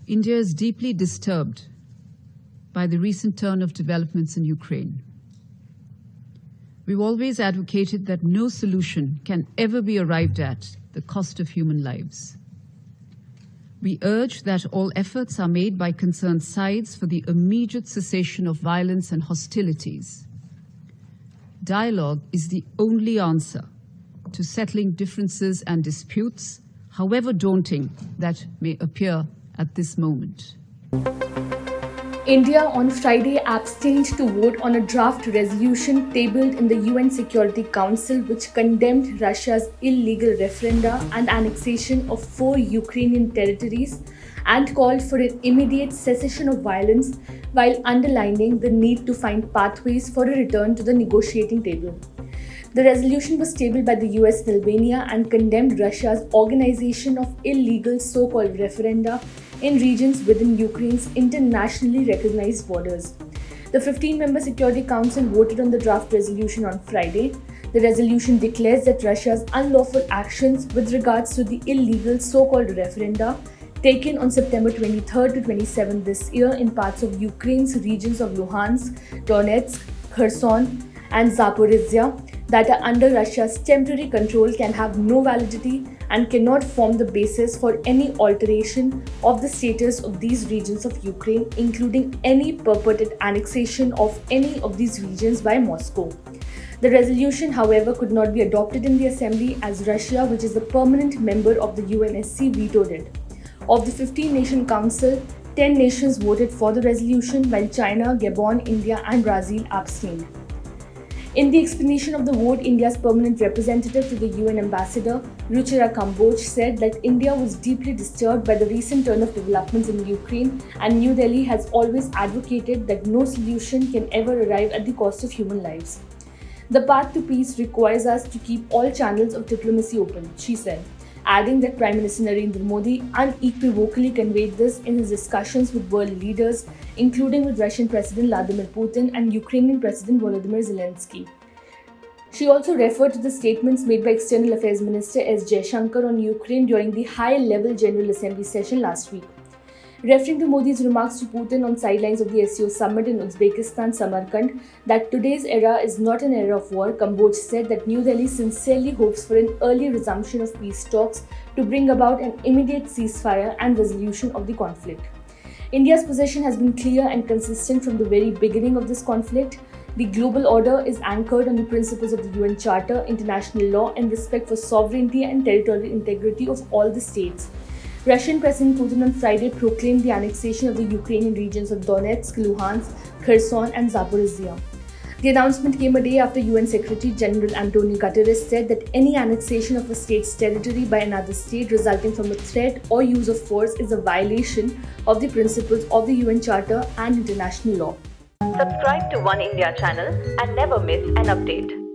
India is deeply disturbed by the recent turn of developments in Ukraine. We've always advocated that no solution can ever be arrived at the cost of human lives. We urge that all efforts are made by concerned sides for the immediate cessation of violence and hostilities. Dialogue is the only answer to settling differences and disputes, however daunting that may appear at this moment. India on Friday abstained to vote on a draft resolution tabled in the UN Security Council which condemned Russia's illegal referenda and annexation of 4 Ukrainian territories and called for an immediate cessation of violence while underlining the need to find pathways for a return to the negotiating table. The resolution was tabled by the US and Albania and condemned Russia's organization of illegal so-called referenda in regions within Ukraine's internationally recognized borders. The 15-member Security Council voted on the draft resolution on Friday. The resolution declares that Russia's unlawful actions with regards to the illegal so-called referenda taken on September 23rd to 27th this year in parts of Ukraine's regions of Luhansk, Donetsk, Kherson, and Zaporizhia that are under Russia's temporary control can have no validity and cannot form the basis for any alteration of the status of these regions of Ukraine, including any purported annexation of any of these regions by Moscow. The resolution, however, could not be adopted in the Assembly as Russia, which is a permanent member of the UNSC, vetoed it. Of the 15-nation Council, 10 nations voted for the resolution, while China, Gabon, India, and Brazil abstained. In the explanation of the vote, India's permanent representative to the UN ambassador, Ruchira Kamboj, said that India was deeply disturbed by the recent turn of developments in Ukraine and New Delhi has always advocated that no solution can ever arrive at the cost of human lives. The path to peace requires us to keep all channels of diplomacy open, she said, adding that Prime Minister Narendra Modi unequivocally conveyed this in his discussions with world leaders, including with Russian President Vladimir Putin and Ukrainian President Volodymyr Zelensky. She also referred to the statements made by External Affairs Minister S. Jaishankar on Ukraine during the high-level General Assembly session last week. Referring to Modi's remarks to Putin on sidelines of the SCO summit in Uzbekistan, Samarkand, that today's era is not an era of war, Kamboj said that New Delhi sincerely hopes for an early resumption of peace talks to bring about an immediate ceasefire and resolution of the conflict. India's position has been clear and consistent from the very beginning of this conflict. The global order is anchored on the principles of the UN Charter, international law, and respect for sovereignty and territorial integrity of all the states. Russian President Putin on Friday proclaimed the annexation of the Ukrainian regions of Donetsk, Luhansk, Kherson, and Zaporizhia. The announcement came a day after UN Secretary General Antonio Guterres said that any annexation of a state's territory by another state resulting from a threat or use of force is a violation of the principles of the UN Charter and international law. Subscribe to Oneindia channel and never miss an update.